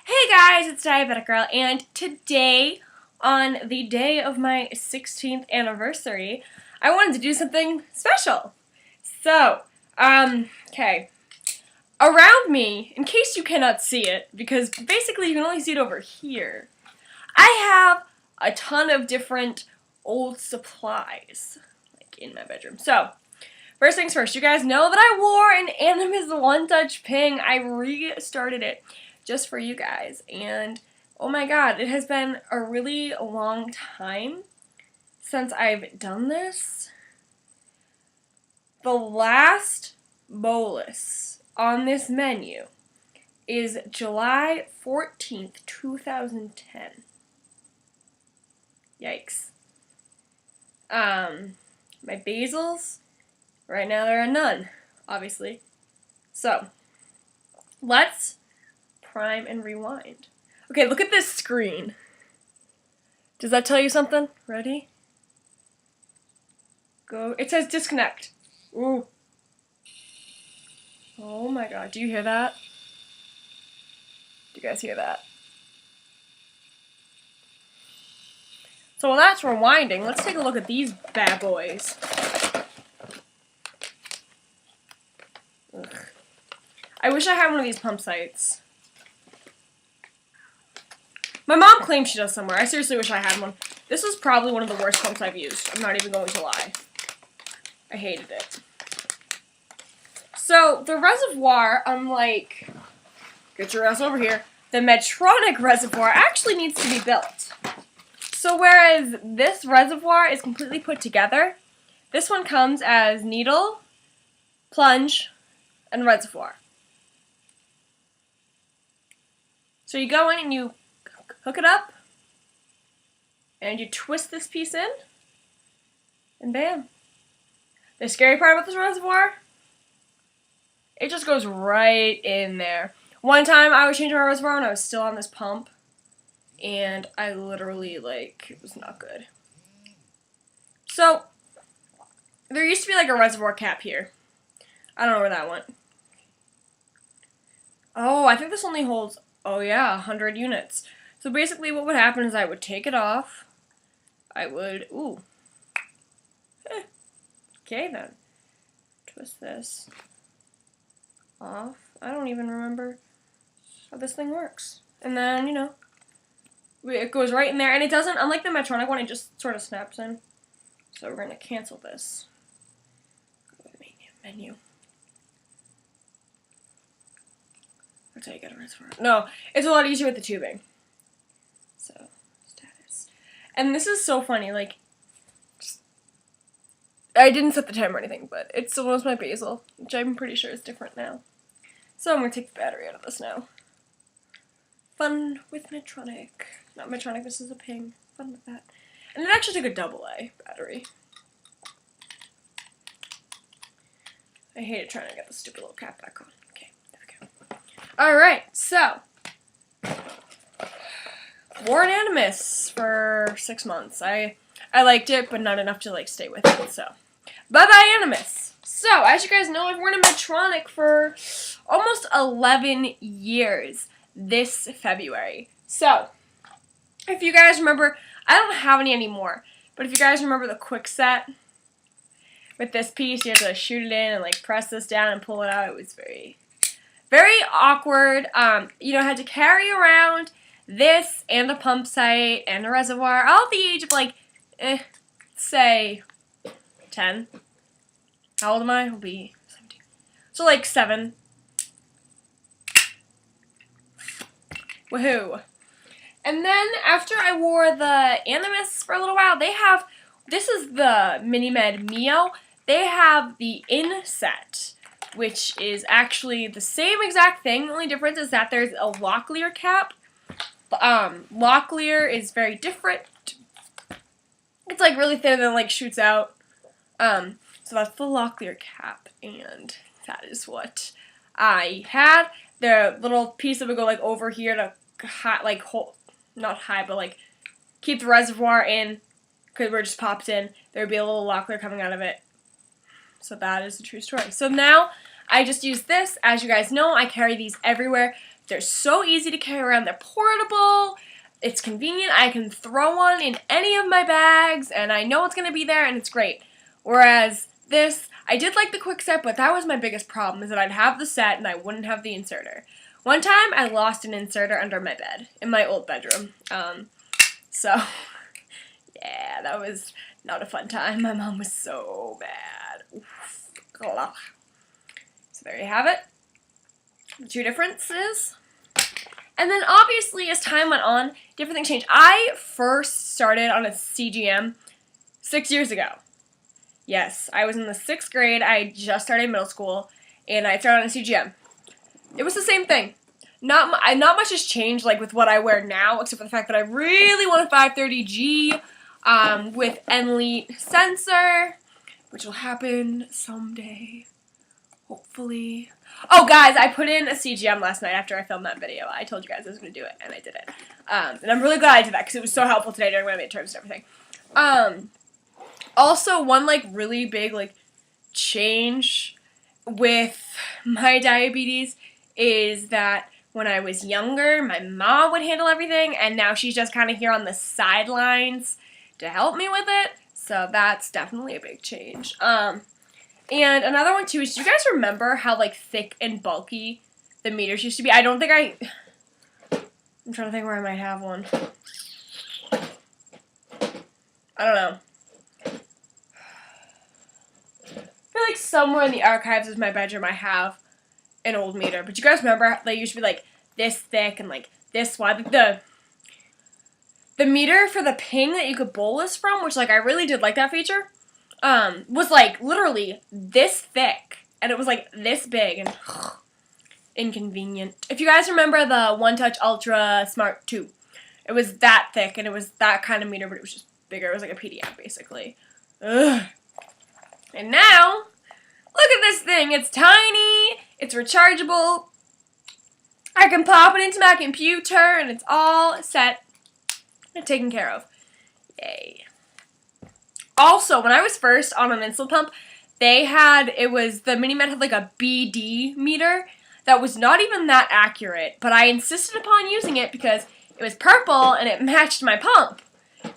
Hey guys, it's Diabetic Girl, and today, on the day of my 16th anniversary, I wanted to do something special. So, okay. Around me, in case you cannot see it, because basically you can only see it over here, I have a ton of different old supplies, like in my bedroom. So, first things first, you guys know that I wore an Animus One Touch Ping. I restarted it just for you guys, and oh my god, it has been a really long time since I've done this. The last bolus on this menu is July 14th, 2010. Yikes. My basils, right now there are none, obviously. So, let's prime and rewind. Okay, look at this screen. Does that tell you something? Ready? Go. It says disconnect. Ooh. Oh my god, do you hear that? Do you guys hear that? So while that's rewinding, let's take a look at these bad boys. Ugh. I wish I had one of these pump sites. My mom claims she does somewhere. I seriously wish I had one. This was probably one of the worst pumps I've used. I'm not even going to lie. I hated it. So, the reservoir, unlike, get your ass over here, the Medtronic reservoir actually needs to be built. So, whereas this reservoir is completely put together, this one comes as needle, plunge, and reservoir. So you go in and you hook it up, and you twist this piece in, and bam. The scary part about this reservoir, it just goes right in there. One time I was changing my reservoir and I was still on this pump, and I literally, it was not good. So, there used to be a reservoir cap here. I don't know where that went. Oh, I think this only holds, oh yeah, 100 units. So basically what would happen is I would take it off. I would, okay then. Twist this off. I don't even remember how this thing works. And then, it goes right in there. And it doesn't, unlike the Medtronic one, it just sort of snaps in. So we're going to cancel this. Go to menu. That's how you get a reservoir. No, it's a lot easier with the tubing. So, status. And this is so funny, I didn't set the timer or anything, but it still knows my basil, which I'm pretty sure is different now. So I'm going to take the battery out of this now. Fun with Medtronic. Not Medtronic, this is a Ping. Fun with that. And it actually took a AA battery. I hated trying to get the stupid little cap back on. Okay, there we go. Alright, so. Wore an Animus for 6 months. I liked it, but not enough to stay with it, so. Bye-bye Animus. So, as you guys know, I've worn a Medtronic for almost 11 years this February. So, if you guys remember, I don't have any anymore, but if you guys remember the Kwikset, with this piece, you have to shoot it in and press this down and pull it out. It was very, very awkward. I had to carry around this and a pump site and a reservoir, all at the age of say 10. How old am I? I'll be 17. So 7. Woohoo. And then after I wore the Animus for a little while, this is the Minimed Mio. They have the Inset, which is actually the same exact thing. The only difference is that there's a Locklear cap. Locklear is very different. It's really thin and then shoots out. So that's the Locklear cap, and that is what I had. The little piece that would go over here to hold, not hide, but keep the reservoir in, because we're just popped in. There would be a little Locklear coming out of it. So that is the true story. So now I just use this. As you guys know, I carry these everywhere. They're so easy to carry around. They're portable. It's convenient. I can throw one in any of my bags, and I know it's going to be there, and it's great. Whereas this, I did like the quick set, but that was my biggest problem, is that I'd have the set, and I wouldn't have the inserter. One time, I lost an inserter under my bed, in my old bedroom. So, yeah, that was not a fun time. My mom was so mad. Oof. So there you have it. The two differences. And then obviously as time went on, different things changed. I first started on a CGM 6 years ago. Yes, I was in the 6th grade. I just started middle school, and I started on a CGM. It was the same thing. Not much has changed like with what I wear now, except for the fact that I really want a 530G with NLEAT sensor, which will happen someday, hopefully. Oh, guys, I put in a CGM last night after I filmed that video. I told you guys I was going to do it, and I did it. And I'm really glad I did that, because it was so helpful today during my midterms and everything. Also, one, like, really big, like, change with my diabetes is that when I was younger, my mom would handle everything, and now she's just kind of here on the sidelines to help me with it. So that's definitely a big change. And another one, too, is do you guys remember how, like, thick and bulky the meters used to be? I'm trying to think where I might have one. I don't know. I feel like somewhere in the archives of my bedroom I have an old meter. But you guys remember they used to be, like, this thick and, like, this wide? The meter for the ping that you could bolus from, which, like, I really did like that feature, was, like, literally this thick, and it was, like, this big, and inconvenient. If you guys remember the One Touch Ultra Smart 2, it was that thick, and it was that kind of meter, but it was just bigger. It was like a PDF, basically. Ugh. And now, look at this thing. It's tiny, it's rechargeable, I can pop it into my computer, and it's all set and taken care of. Yay. Also, when I was first on an insulin pump, the MiniMed had like a BD meter that was not even that accurate, but I insisted upon using it because it was purple and it matched my pump.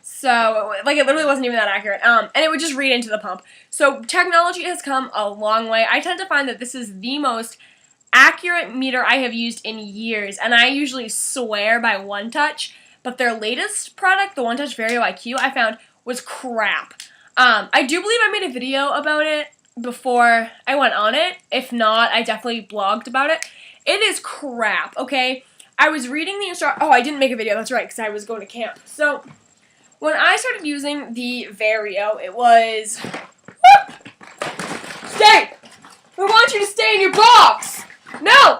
So, like, it literally wasn't even that accurate. And it would just read into the pump. So, technology has come a long way. I tend to find that this is the most accurate meter I have used in years, and I usually swear by One Touch, but their latest product, the One Touch Vario IQ, I found was crap. I do believe I made a video about it before I went on it. If not, I definitely blogged about it. It is crap, okay? I was reading the instructions. Oh, I didn't make a video, that's right, because I was going to camp. So, when I started using the Vario, it was... Stay! I want you to stay in your box! No!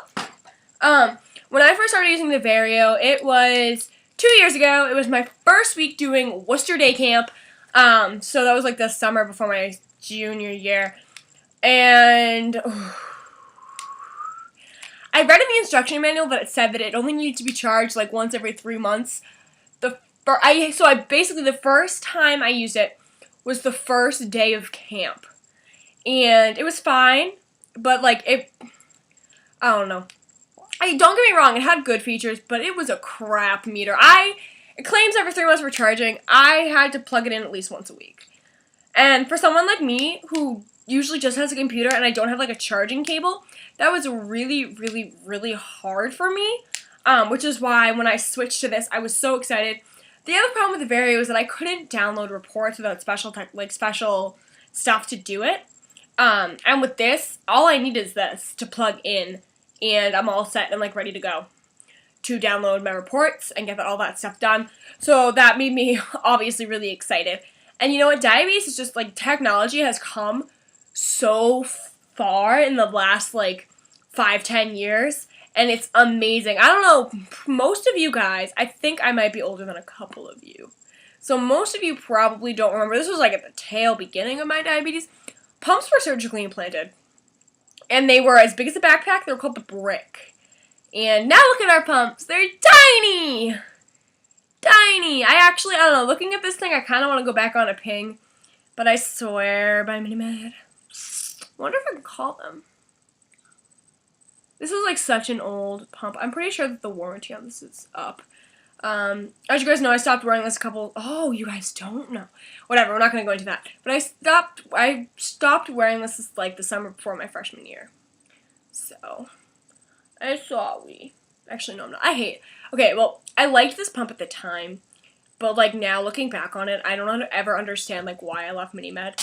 When I first started using the Vario, it was 2 years ago. It was my first week doing Worcester Day Camp. So that was like the summer before my junior year. And I read in the instruction manual that it said that it only needed to be charged like once every 3 months. Basically the first time I used it was the first day of camp. And it was fine, but like I don't know. Don't get me wrong, it had good features, but it was a crap meter. It claims every 3 months for charging. I had to plug it in at least once a week. And for someone like me, who usually just has a computer and I don't have like a charging cable, that was really, really, really hard for me. Which is why when I switched to this, I was so excited. The other problem with the Vario is that I couldn't download reports without special stuff to do it. And with this, all I need is this to plug in, and I'm all set and like ready to go to download my reports and get all that stuff done. So that made me obviously really excited. And you know what? Diabetes is just like technology has come so far in the last like 5-10 years, and it's amazing. I don't know, most of you guys, I think I might be older than a couple of you. So most of you probably don't remember. This was like at the tail beginning of my diabetes. Pumps were surgically implanted. And they were as big as a backpack. They were called the Brick. And now look at our pumps. They're tiny! Tiny! I don't know, looking at this thing, I kind of want to go back on a ping. But I swear by MiniMed. I wonder if I can call them. This is like such an old pump. I'm pretty sure that the warranty on this is up. As you guys know, I stopped wearing this oh, you guys don't know. Whatever, we're not going to go into that. But I stopped wearing this like the summer before my freshman year. So, actually, no, I'm not. Okay, well, I liked this pump at the time. But, like, now, looking back on it, I don't ever understand, like, why I left Mini-Med.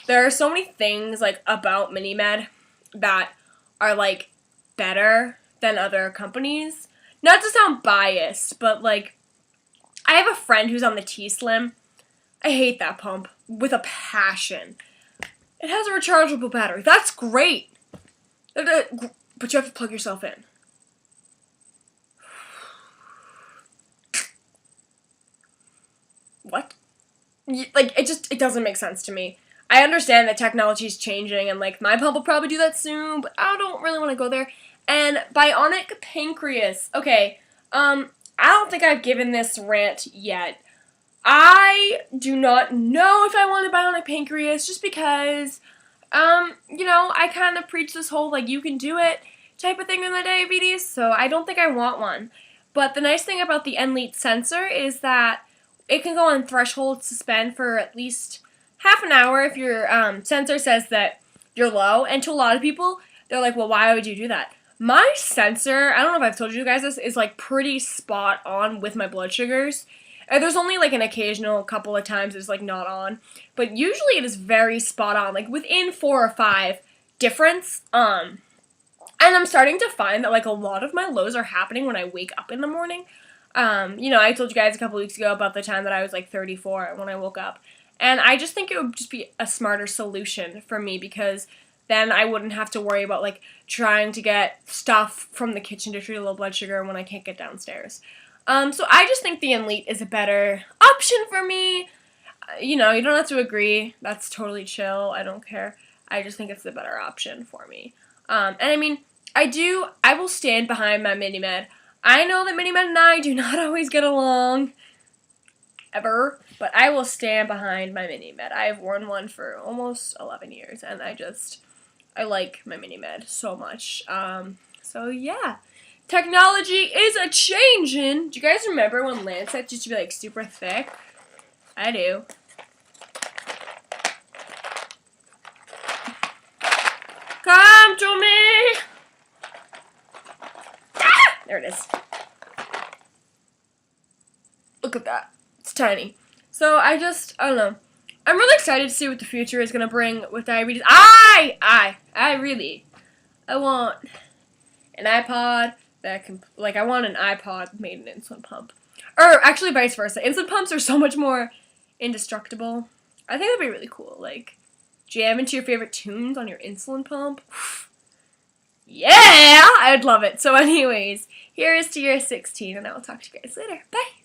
There are so many things, like, about Mini-Med that are, like, better than other companies. Not to sound biased, but, like, I have a friend who's on the T-Slim. I hate that pump with a passion. It has a rechargeable battery. That's great. But you have to plug yourself in. What? Like, it doesn't make sense to me. I understand that technology is changing, and, like, my pump will probably do that soon, but I don't really want to go there. And Bionic Pancreas. Okay, I don't think I've given this rant yet. I do not know if I want a Bionic Pancreas, just because, you know, I kind of preach this whole, like, you can do it type of thing in the diabetes, so I don't think I want one. But the nice thing about the Enlite sensor is that it can go on threshold suspend for at least half an hour if your sensor says that you're low. And to a lot of people, they're like, well, why would you do that? My sensor, I don't know if I've told you guys this, is like pretty spot on with my blood sugars. There's only like an occasional couple of times it's like not on. But usually it is very spot on, like within 4 or 5 difference. And I'm starting to find that like a lot of my lows are happening when I wake up in the morning. You know, I told you guys a couple weeks ago about the time that I was like 34 when I woke up. And I just think it would just be a smarter solution for me, because then I wouldn't have to worry about like trying to get stuff from the kitchen to treat a low blood sugar when I can't get downstairs. So I just think the Enlite is a better option for me. You know, you don't have to agree. That's totally chill. I don't care. I just think it's the better option for me. And I mean, I will stand behind my Mini-Med. I know that Mini-Med and I do not always get along, ever, but I will stand behind my Mini-Med. I have worn one for almost 11 years, and I like my Mini-Med so much. So yeah. Technology is a-changin'. Do you guys remember when Lancets used to be, like, super thick? I do. Come to me! There it is. Look at that. It's tiny. So I don't know. I'm really excited to see what the future is going to bring with diabetes. I want an iPod that can, like, I want an iPod made an insulin pump. Or actually vice versa. Insulin pumps are so much more indestructible. I think that'd be really cool. Like, jam into your favorite tunes on your insulin pump. Yeah! I'd love it. So anyways, here is to your 16, and I will talk to you guys later. Bye!